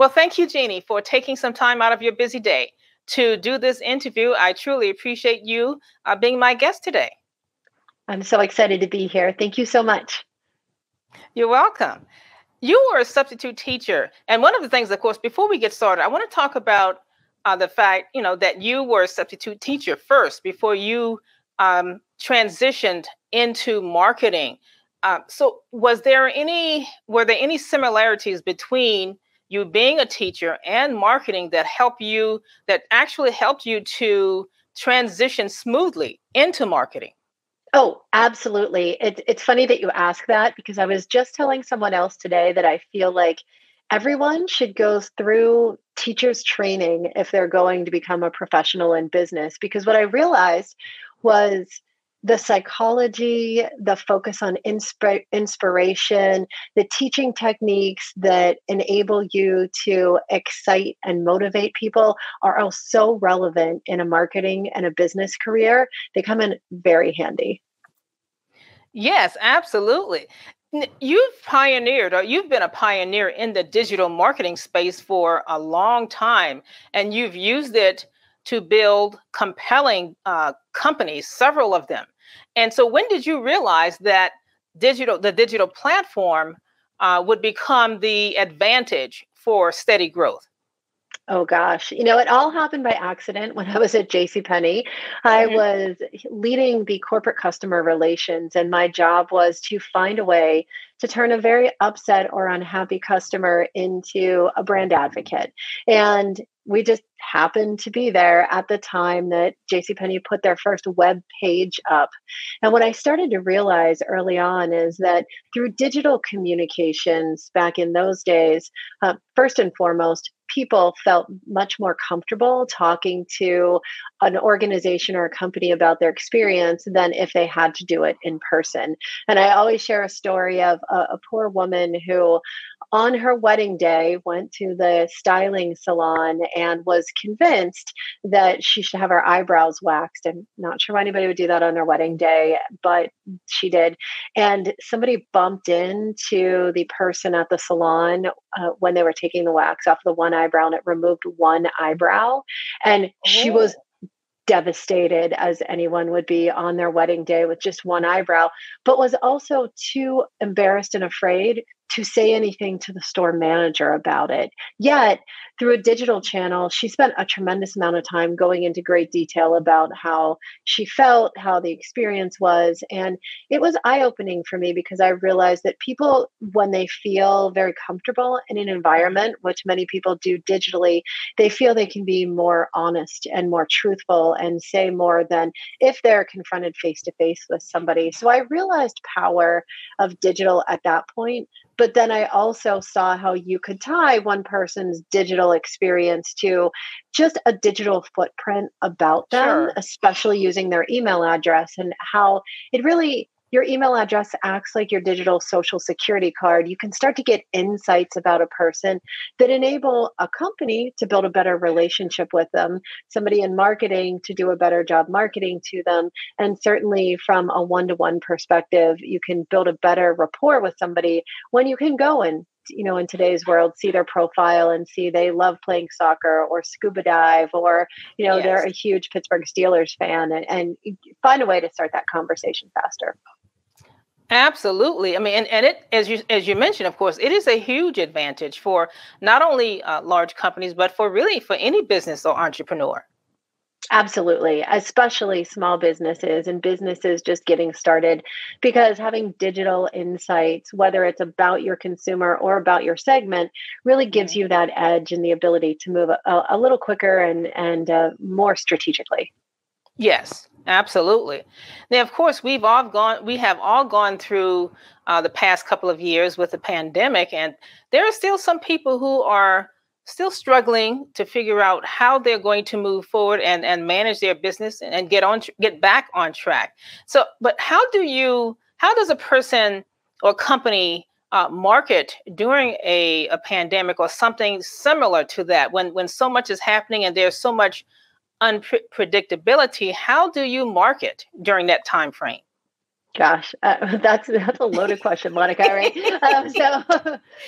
Well, thank you, Jeannie, for taking some time out of your busy day to do this interview. I truly appreciate you being my guest today. I'm so excited to be here. Thank you so much. You're welcome. You were a substitute teacher. And one of the things, of course, before we get started, I want to talk about the fact, that you were a substitute teacher first before you transitioned into marketing. So were there any similarities between you being a teacher and marketing that actually helped you to transition smoothly into marketing? Oh, absolutely. It's funny that you ask that because I was just telling someone else today that I feel like everyone should go through teachers training if they're going to become a professional in business. Because what I realized was the psychology, the focus on inspiration, the teaching techniques that enable you to excite and motivate people are all so relevant in a marketing and a business career. They come in very handy. Yes, absolutely. You've pioneered, or you've been a pioneer in the digital marketing space for a long time, and you've used it to build compelling companies, several of them. And so, when did you realize that the digital platform, would become the advantage for steady growth? Oh gosh, it all happened by accident when I was at JCPenney. I Hmm. was leading the corporate customer relations, and my job was to find a way to turn a very upset or unhappy customer into a brand advocate. And we just happened to be there at the time that JCPenney put their first web page up. And what I started to realize early on is that through digital communications back in those days, first and foremost, people felt much more comfortable talking to an organization or a company about their experience than if they had to do it in person. And I always share a story of a poor woman who, on her wedding day, went to the styling salon and was convinced that she should have her eyebrows waxed. I'm not sure why anybody would do that on their wedding day, but she did. And somebody bumped into the person at the salon when they were taking the wax off the one eyebrow, and it removed one eyebrow. And she was Oh, devastated, as anyone would be on their wedding day with just one eyebrow, but was also too embarrassed and afraid to say anything to the store manager about it. Yet, through a digital channel, she spent a tremendous amount of time going into great detail about how she felt, how the experience was. And it was eye opening for me because I realized that people, when they feel very comfortable in an mhm. environment, which many people do digitally, they feel they can be more honest and more truthful and say more than if they're confronted face to face with somebody. So I realized power of digital at that point. But then I also saw how you could tie one person's digital experience to just a digital footprint about them, Sure. especially using their email address, and how it really, your email address acts like your digital social security card. You can start to get insights about a person that enable a company to build a better relationship with them, somebody in marketing to do a better job marketing to them. And certainly from a one to one perspective, you can build a better rapport with somebody when you can go and, in today's world, see their profile and see they love playing soccer or scuba dive, or they're Yes. a huge Pittsburgh Steelers fan, and find a way to start that conversation faster. Absolutely. I mean, and it, as you mentioned, of course, it is a huge advantage for not only large companies, but for any business or entrepreneur. Absolutely, especially small businesses and businesses just getting started, because having digital insights, whether it's about your consumer or about your segment, really gives Mhm. you that edge and the ability to move a little quicker and more strategically. Yes, absolutely. Now, of course, we have all gone through the past couple of years with the pandemic, and there are still some people who are still struggling to figure out how they're going to move forward and manage their business and get back on track. So, but how does a person or company market during a pandemic or something similar to that when so much is happening and there's so much unpredictability? How do you market during that time frame? Gosh, that's a loaded question, Monica, right?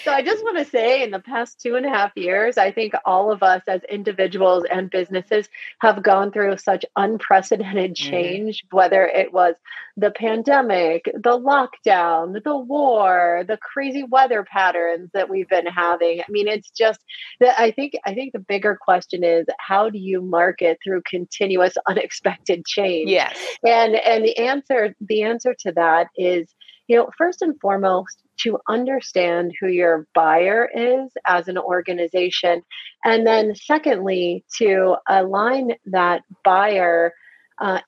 So I just want to say, in the past 2.5 years, I think all of us as individuals and businesses have gone through such unprecedented Hmm. change, whether it was the pandemic, the lockdown, the war, the crazy weather patterns that we've been having. I mean, it's just that I think the bigger question is, how do you market through continuous unexpected change? Yes. And the answer to that is, first and foremost, to understand who your buyer is as an organization, and then secondly, to align that buyer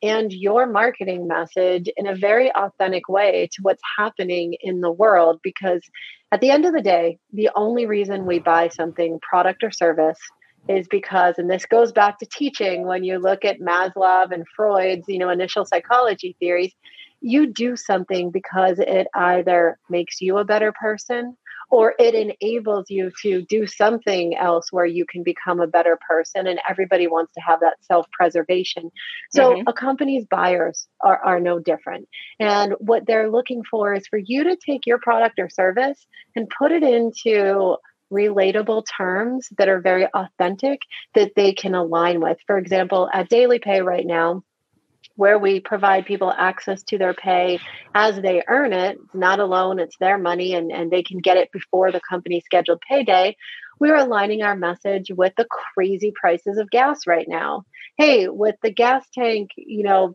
and your marketing message in a very authentic way to what's happening in the world. Because at the end of the day, the only reason we buy something, product or service, is because, and this goes back to teaching, when you look at Maslow and Freud's, initial psychology theories, you do something because it either makes you a better person or it enables you to do something else where you can become a better person. And everybody wants to have that self preservation. So Hmm. a company's buyers are no different. And what they're looking for is for you to take your product or service and put it into relatable terms that are very authentic, that they can align with. For example, at Daily Pay right now, where we provide people access to their pay as they earn it, it's not a loan, it's their money, and they can get it before the company's scheduled payday. We're aligning our message with the crazy prices of gas right now. Hey, with the gas tank,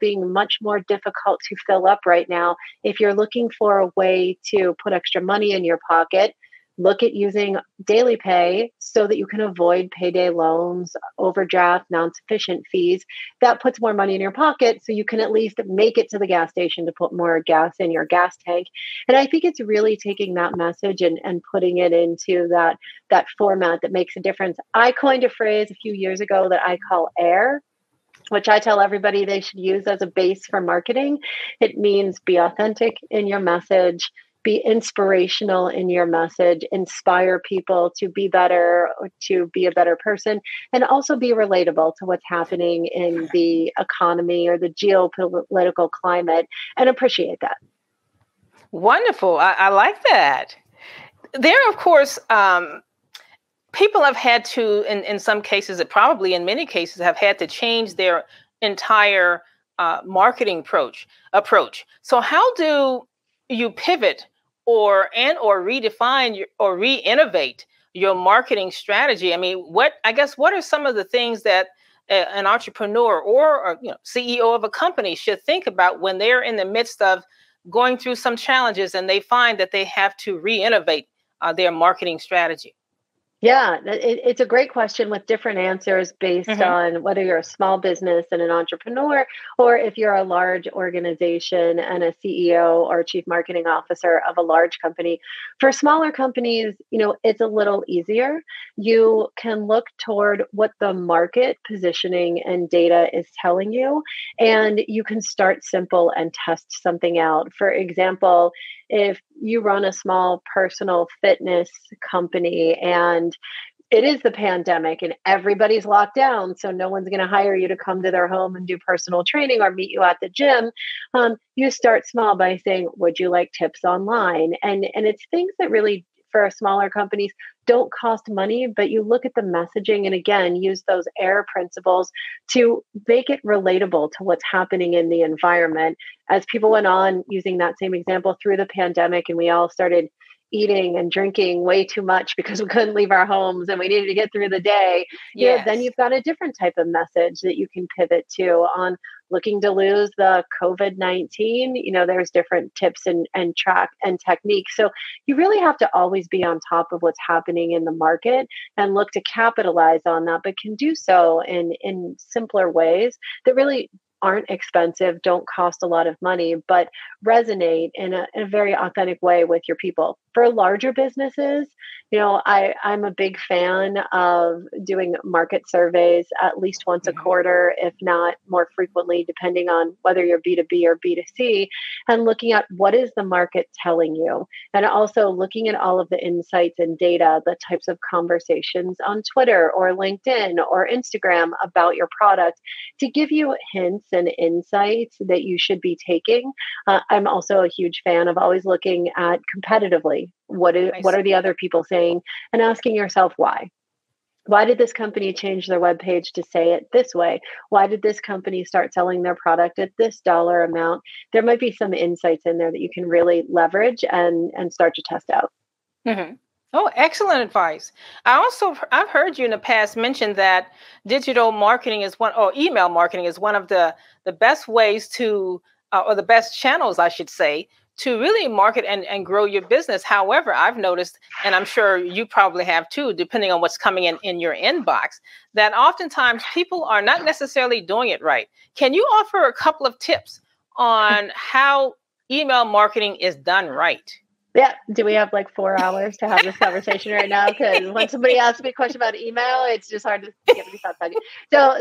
being much more difficult to fill up right now, if you're looking for a way to put extra money in your pocket, look at using daily pay so that you can avoid payday loans, overdraft, non sufficient fees. That puts more money in your pocket so you can at least make it to the gas station to put more gas in your gas tank. And I think it's really taking that message and putting it into that format that makes a difference. I coined a phrase a few years ago that I call AIR, which I tell everybody they should use as a base for marketing. It means be authentic in your message, be inspirational in your message, inspire people to be better or to be a better person, and also be relatable to what's happening in the economy or the geopolitical climate, and appreciate that. Wonderful. I like that. There, of course, people have had to, in some cases, probably in many cases, have had to change their entire marketing approach. So, how do you pivot or redefine or re-innovate your marketing strategy? I mean, what are some of the things that an entrepreneur or CEO of a company should think about when they're in the midst of going through some challenges and they find that they have to re-innovate their marketing strategy? Yeah, it's a great question with different answers based Hmm. on whether you're a small business and an entrepreneur, or if you're a large organization and a CEO or chief marketing officer of a large company. For smaller companies, it's a little easier. You can look toward what the market positioning and data is telling you, and you can start simple and test something out. For example, if you run a small personal fitness company and it is the pandemic and everybody's locked down, so no one's going to hire you to come to their home and do personal training or meet you at the gym. You start small by saying, "Would you like tips online?" And it's things that really, for smaller companies, don't cost money, but you look at the messaging and again use those AIR principles to make it relatable to what's happening in the environment. As people went on using that same example through the pandemic, and we all started eating and drinking way too much because we couldn't leave our homes and we needed to get through the day, then Yes. you've got a different type of message that you can pivot to on looking to lose the COVID-19. There's different tips and track and techniques. So you really have to always be on top of what's happening in the market and look to capitalize on that, but can do so in simpler ways that really aren't expensive, don't cost a lot of money, but resonate in a very authentic way with your people. For larger businesses, I'm a big fan of doing market surveys at least once a Hmm. quarter, if not more frequently, depending on whether you're B2B or B2C, and looking at what is the market telling you. And also looking at all of the insights and data, the types of conversations on Twitter or LinkedIn or Instagram about your product to give you hints and insights that you should be taking. I'm also a huge fan of always looking at competitively, what are the other people saying, and asking yourself why. Why did this company change their webpage to say it this way? Why did this company start selling their product at this dollar amount? There might be some insights in there that you can really leverage and start to test out. Mm-hmm. Oh, excellent advice. I've heard you in the past mention that digital marketing is one, or email marketing is one of the best ways to, or the best channels, I should say, to really market and grow your business. However, I've noticed, and I'm sure you probably have too, depending on what's coming in your inbox, that oftentimes people are not necessarily doing it right. Can you offer a couple of tips on how email marketing is done right? Yeah. Do we have like 4 hours to have this conversation right now? Because when somebody asks me a question about email, it's just hard to get any thoughts on it.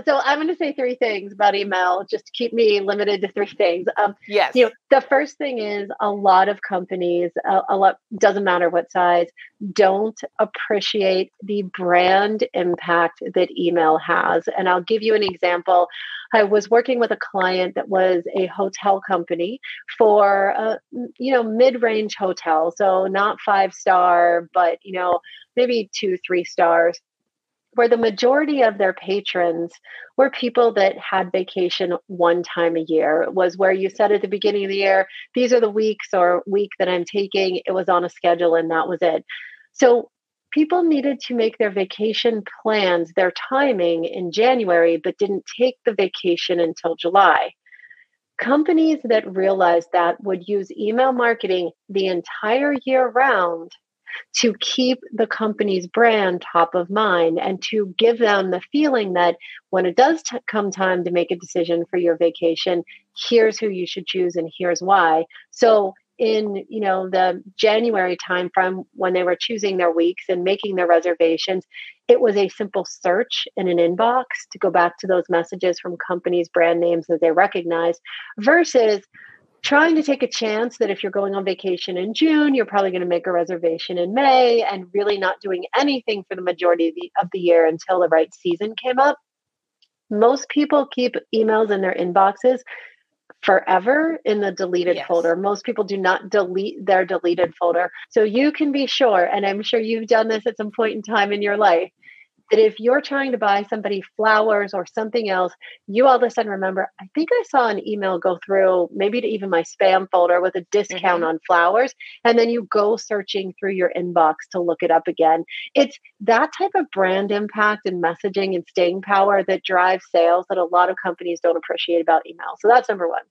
So I'm going to say 3 things about email, just to keep me limited to 3 things. Yes. The first thing is a lot of companies, a lot, doesn't matter what size, don't appreciate the brand impact that email has. And I'll give you an example. I was working with a client that was a hotel company for a mid-range hotel, so not 5-star, but maybe 2-3 stars, where the majority of their patrons were people that had vacation one time a year. It was where you said at the beginning of the year, these are the weeks or week that I'm taking. It was on a schedule and that was it. So people needed to make their vacation plans, their timing in January, but didn't take the vacation until July. Companies that realized that would use email marketing the entire year round to keep the company's brand top of mind and to give them the feeling that when it does come time to make a decision for your vacation, here's who you should choose and here's why. So in the January timeframe, when they were choosing their weeks and making their reservations, it was a simple search in an inbox to go back to those messages from companies' brand names that they recognize, versus trying to take a chance that if you're going on vacation in June, you're probably going to make a reservation in May, and really not doing anything for the majority of the year until the right season came up. Most people keep emails in their inboxes forever in the deleted folder. Most people do not delete their deleted folder. So you can be sure, and I'm sure you've done this at some point in time in your life, that if you're trying to buy somebody flowers or something else, you all of a sudden remember, I think I saw an email go through maybe to even my spam folder with a discount on flowers. And then you go searching through your inbox to look it up again. It's that type of brand impact and messaging and staying power that drives sales that a lot of companies don't appreciate about email. So that's number one.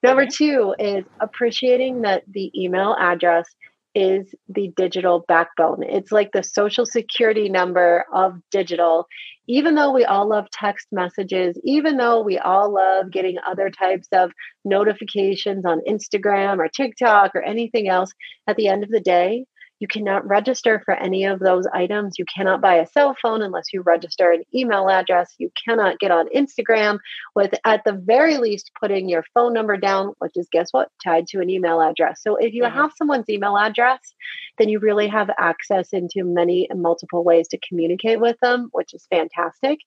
Number two is appreciating that the email address is the digital backbone. It's like the social security number of digital. Even though we all love text messages, even though we all love getting other types of notifications on Instagram or TikTok or anything else, at the end of the day, you cannot register for any of those items. You cannot buy a cell phone unless you register an email address. You cannot get on Instagram with, at the very least, putting your phone number down, which is, guess what, tied to an email address. So if you have someone's email address, then you really have access into many and multiple ways to communicate with them, which is fantastic.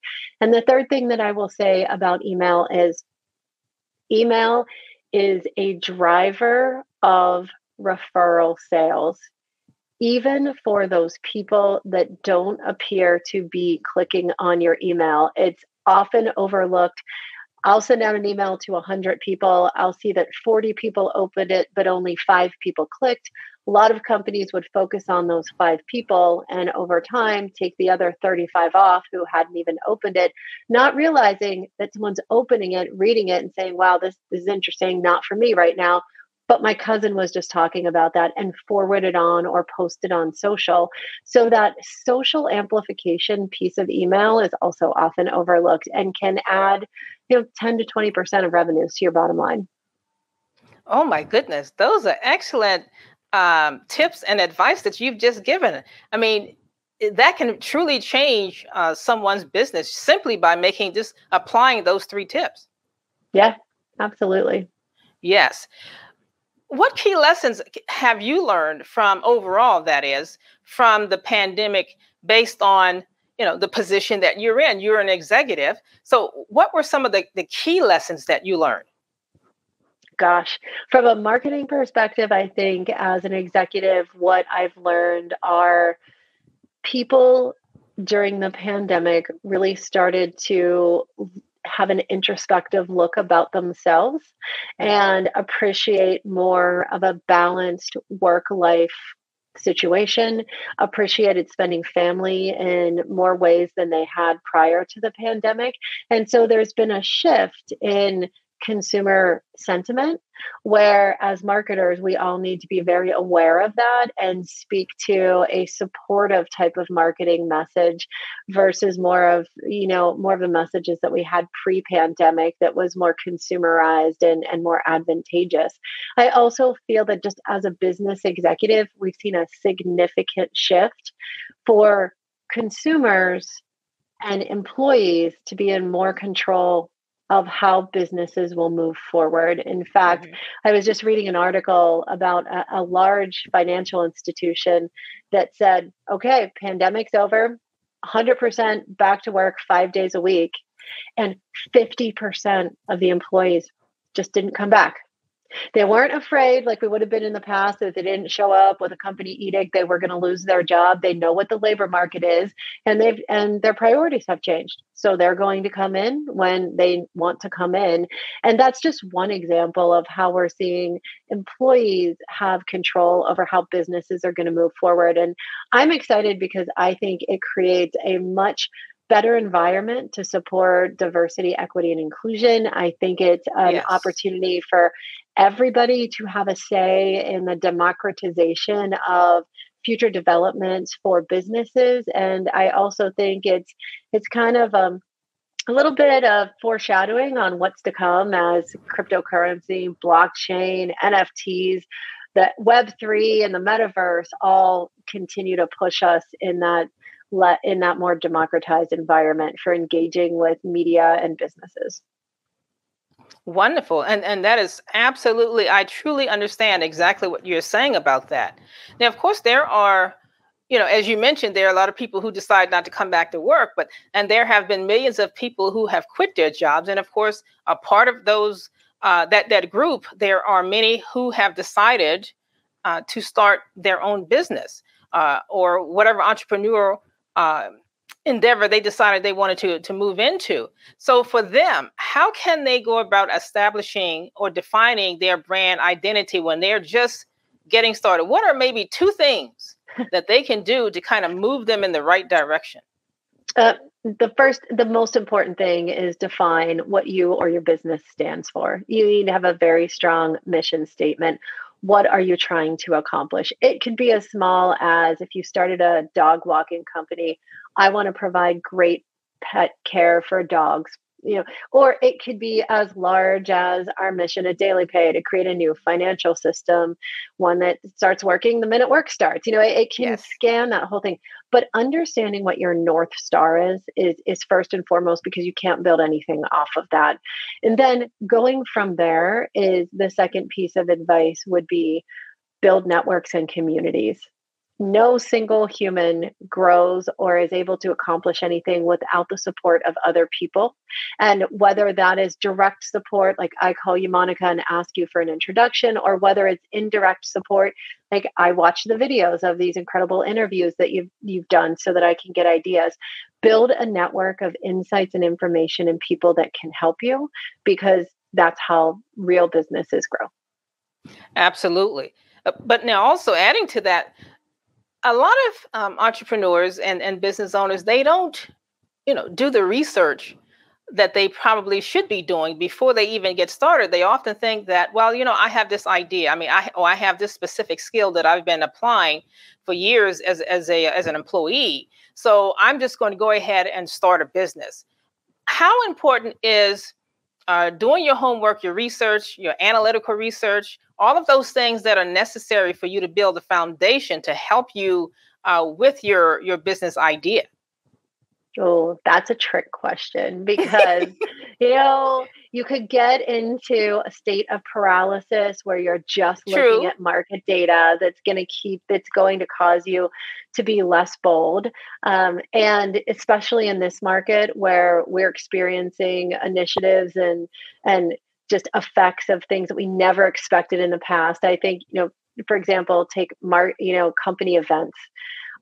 And the third thing that I will say about email is a driver of referral sales. Even for those people that don't appear to be clicking on your email, it's often overlooked. I'll send out an email to 100 people. I'll see that 40 people opened it, but only 5 people clicked. A lot of companies would focus on those 5 people and over time take the other 35 off who hadn't even opened it, not realizing that someone's opening it, reading it, and saying, wow, this is interesting, not for me right now. But my cousin was just talking about that and forwarded on or posted on social. So that social amplification piece of email is also often overlooked and can add 10 to 20% of revenues to your bottom line. Oh my goodness. Those are excellent tips and advice that you've just given. I mean, that can truly change someone's business simply by applying those 3 tips. Yeah, absolutely. Yes. What key lessons have you learned from overall, that is, from the pandemic based on, the position that you're in. You're an executive. So what were some of the key lessons that you learned? Gosh, from a marketing perspective, I think as an executive, what I've learned are people during the pandemic really started to have an introspective look about themselves and appreciate more of a balanced work life situation, appreciated spending family in more ways than they had prior to the pandemic. And so there's been a shift in consumer sentiment where, as marketers, we all need to be very aware of that and speak to a supportive type of marketing message versus more of the messages that we had pre-pandemic that was more consumerized and more advantageous. I also feel that just as a business executive, we've seen a significant shift for consumers and employees to be in more control of how businesses will move forward. In fact, I was just reading an article about a large financial institution that said, okay, pandemic's over, 100% back to work 5 days a week, and 50% of the employees just didn't come back. They weren't afraid like we would have been in the past that if they didn't show up with a company edict, they were going to lose their job. They know what the labor market is, and their priorities have changed. So they're going to come in when they want to come in. And that's just one example of how we're seeing employees have control over how businesses are going to move forward. And I'm excited because I think it creates a much better environment to support diversity, equity, and inclusion. I think it's an opportunity for everybody to have a say in the democratization of future developments for businesses. And I also think it's kind of a little bit of foreshadowing on what's to come as cryptocurrency, blockchain, NFTs, the Web3 and the metaverse all continue to push us in that more democratized environment for engaging with media and businesses. Wonderful. And that is absolutely, I truly understand exactly what you're saying about that. Now, of course, there are, as you mentioned, there are a lot of people who decide not to come back to work, and there have been millions of people who have quit their jobs. And of course, a part of those, that group, there are many who have decided to start their own business or whatever entrepreneurial endeavor they decided they wanted to move into. So for them, how can they go about establishing or defining their brand identity when they're just getting started? What are maybe 2 things that they can do to kind of move them in the right direction? The most important thing is define what you or your business stands for. You need to have a very strong mission statement. What are you trying to accomplish? It could be as small as if you started a dog walking company, I want to provide great pet care for dogs, or it could be as large as our mission at Daily Pay to create a new financial system, one that starts working the minute work starts. It can scan that whole thing. But understanding what your North Star is first and foremost, because you can't build anything off of that. And then going from there is the second piece of advice would be build networks and communities. No single human grows or is able to accomplish anything without the support of other people. And whether that is direct support, like I call you Monica and ask you for an introduction, or whether it's indirect support, like I watch the videos of these incredible interviews that you've done so that I can get ideas. Build a network of insights and information and people that can help you, because that's how real businesses grow. Absolutely. But now also adding to that, a lot of entrepreneurs and business owners, they don't, do the research that they probably should be doing before they even get started. They often think that, well, I have this idea. I mean, I have this specific skill that I've been applying for years as an employee. So I'm just going to go ahead and start a business. How important is doing your homework, your research, your analytical research, all of those things that are necessary for you to build a foundation to help you with your business idea? Oh, that's a trick question, because You could get into a state of paralysis where you're just looking True. at market data that's going to cause you to be less bold. And especially in this market where we're experiencing initiatives and just effects of things that we never expected in the past. I think, for example, take company events.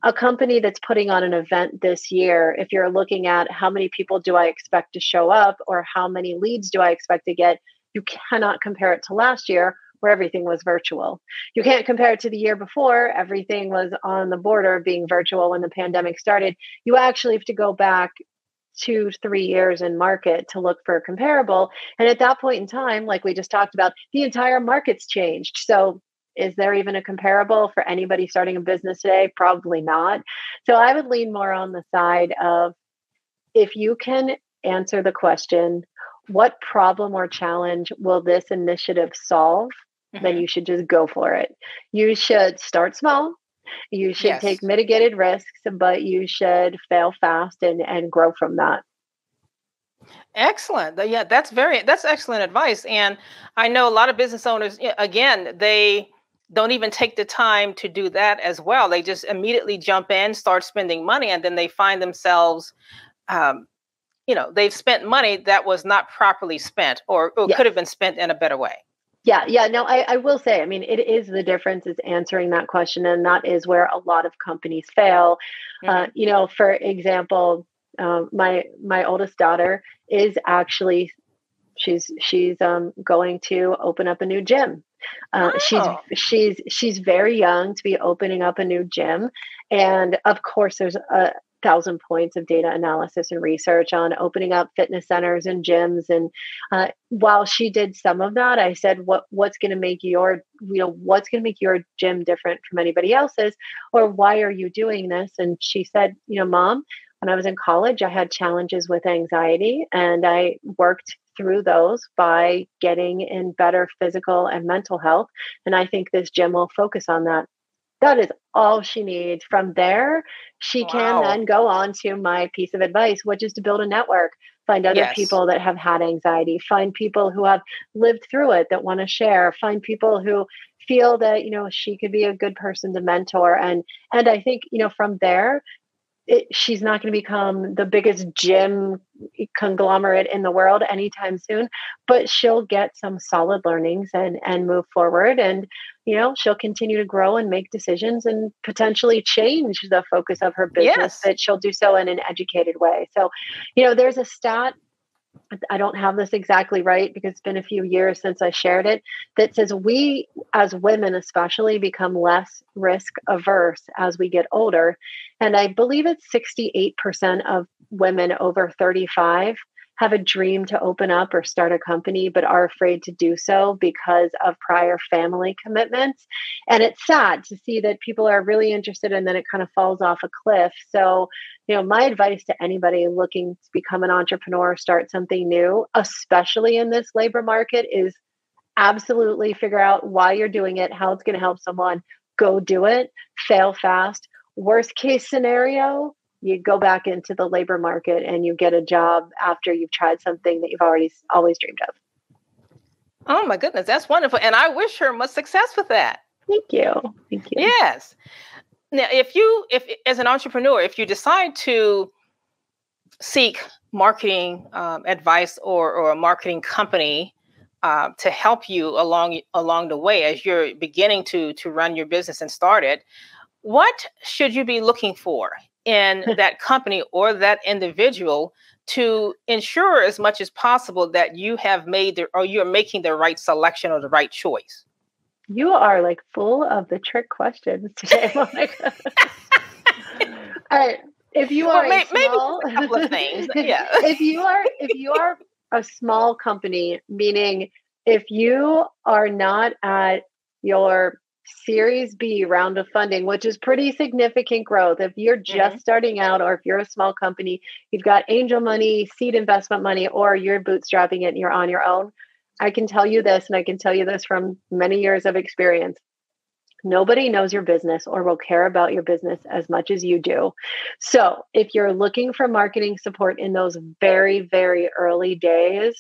A company that's putting on an event this year, if you're looking at how many people do I expect to show up or how many leads do I expect to get, you cannot compare it to last year where everything was virtual. You can't compare it to the year before. Everything was on the border of being virtual when the pandemic started. You actually have to go back 2-3 years in market to look for a comparable. And at that point in time, like we just talked about, the entire market's changed. So is there even a comparable for anybody starting a business today? Probably not. So I would lean more on the side of, if you can answer the question, what problem or challenge will this initiative solve? Then you should just go for it. You should start small. You should take Yes. mitigated risks, but you should fail fast and grow from that. Excellent. Yeah, that's excellent advice. And I know a lot of business owners, again, they don't even take the time to do that as well. They just immediately jump in, start spending money, and then they find themselves, they've spent money that was not properly spent or Yes. could have been spent in a better way. Yeah. No, I will say, I mean, it is the difference is answering that question. And that is where a lot of companies fail. For example, my oldest daughter is actually, she's going to open up a new gym. She's very young to be opening up a new gym. And of course, there's 1,000 points of data analysis and research on opening up fitness centers and gyms. And while she did some of that, I said, what's going to make your gym different from anybody else's? Or why are you doing this? And she said, Mom, when I was in college, I had challenges with anxiety, and I worked through those by getting in better physical and mental health. And I think this gym will focus on that. That is all she needs. From there, she can then go on to my piece of advice, which is to build a network, find other people that have had anxiety, find people who have lived through it that want to share, find people who feel that, she could be a good person to mentor. And I think, from there, she's not going to become the biggest gym conglomerate in the world anytime soon, but she'll get some solid learnings and move forward. And, she'll continue to grow and make decisions and potentially change the focus of her business, that she'll do so in an educated way. So, there's a stat, I don't have this exactly right because it's been a few years since I shared it, that says we as women especially become less risk averse as we get older. And I believe it's 68% of women over 35 have a dream to open up or start a company, but are afraid to do so because of prior family commitments. And it's sad to see that people are really interested and then it kind of falls off a cliff. So, my advice to anybody looking to become an entrepreneur, start something new, especially in this labor market, is absolutely figure out why you're doing it, how it's going to help someone, go do it, fail fast. Worst case scenario, you go back into the labor market and you get a job after you've tried something that you've always dreamed of. Oh my goodness, that's wonderful. And I wish her much success with that. Thank you. Yes. Now, if as an entrepreneur, if you decide to seek marketing advice or a marketing company to help you along the way as you're beginning to run your business and start it, what should you be looking for in that company or that individual to ensure as much as possible that you have you're making the right selection or the right choice? You are like full of the trick questions today, Monica. All right. If you are maybe a couple of things. Yeah. if you are a small company, meaning if you are not at your Series B round of funding, which is pretty significant growth. If you're just starting out, or if you're a small company, you've got angel money, seed investment money, or you're bootstrapping it and you're on your own, I can tell you this, and I can tell you this from many years of experience. Nobody knows your business or will care about your business as much as you do. So if you're looking for marketing support in those very, very early days,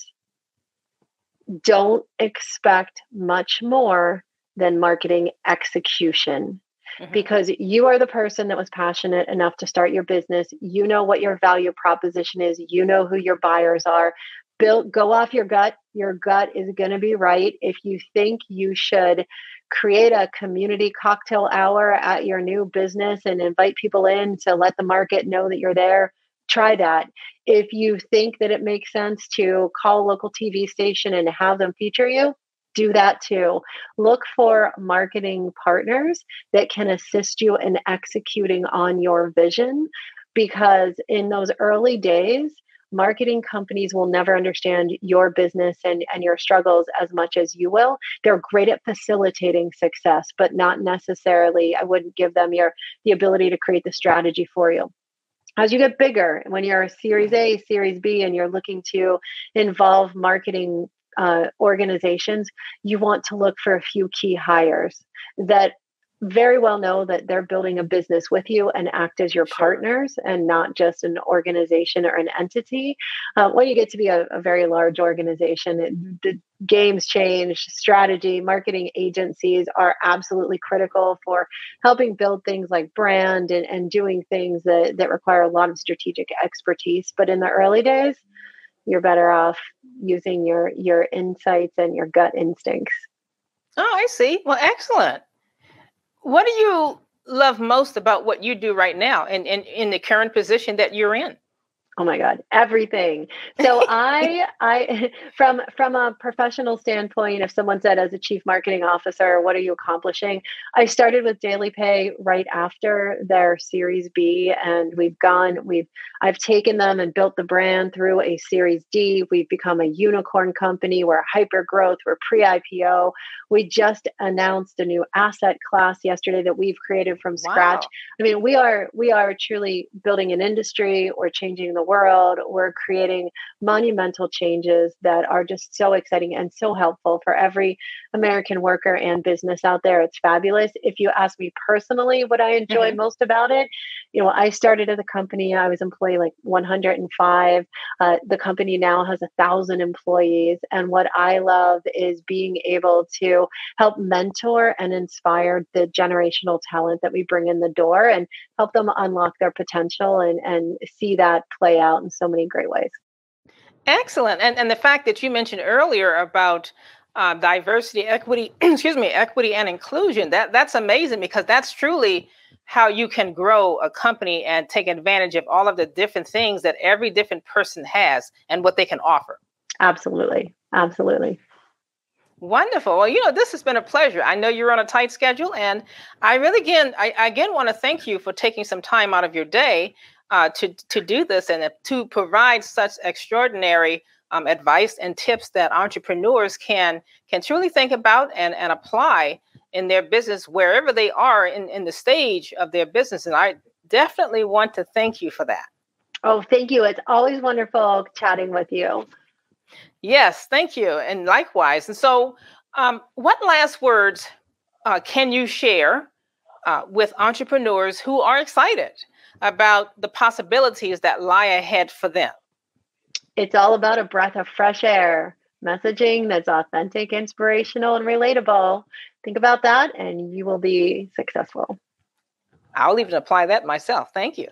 don't expect much more than marketing execution. Because you are the person that was passionate enough to start your business. You know what your value proposition is. You know who your buyers are. Go off your gut. Your gut is going to be right. If you think you should create a community cocktail hour at your new business and invite people in to let the market know that you're there, try that. If you think that it makes sense to call a local TV station and have them feature you, do that too. Look for marketing partners that can assist you in executing on your vision, because in those early days, marketing companies will never understand your business and your struggles as much as you will. They're great at facilitating success, but not necessarily, I wouldn't give them the ability to create the strategy for you. As you get bigger, when you're a Series A, Series B, and you're looking to involve marketing organizations, you want to look for a few key hires that very well know that they're building a business with you and act as your partners and not just an organization or an entity. When you get to be a very large organization, the games change. Strategy, marketing agencies are absolutely critical for helping build things like brand and doing things that require a lot of strategic expertise. But in the early days, you're better off using your insights and your gut instincts. Oh, I see. Well, excellent. What do you love most about what you do right now and in the current position that you're in? Oh my God, everything. So I from a professional standpoint, if someone said as a chief marketing officer, what are you accomplishing? I started with Daily Pay right after their Series B, and I've taken them and built the brand through a Series D. We've become a unicorn company. We're hyper growth. We're pre-IPO. We just announced a new asset class yesterday that we've created from scratch. I mean, we are truly building an industry. We're changing the world. We're creating monumental changes that are just so exciting and so helpful for every American worker and business out there. It's fabulous. If you ask me personally what I enjoy most about it, I started at the company. I was employee like 105. The company now has 1,000 employees. And what I love is being able to help mentor and inspire the generational talent that we bring in the door and help them unlock their potential and see that play out in so many great ways. Excellent. And the fact that you mentioned earlier about diversity, equity, equity and inclusion, that's amazing, because that's truly how you can grow a company and take advantage of all of the different things that every different person has and what they can offer. Absolutely. Absolutely. Wonderful. Well, this has been a pleasure. I know you're on a tight schedule, and I really, again want to thank you for taking some time out of your day to do this and to provide such extraordinary advice and tips that entrepreneurs can truly think about and apply in their business wherever they are in the stage of their business. And I definitely want to thank you for that. Oh, thank you. It's always wonderful chatting with you. Yes, thank you. And likewise. And so what last words can you share with entrepreneurs who are excited about the possibilities that lie ahead for them? It's all about a breath of fresh air, messaging that's authentic, inspirational, and relatable. Think about that and you will be successful. I'll even apply that myself. Thank you.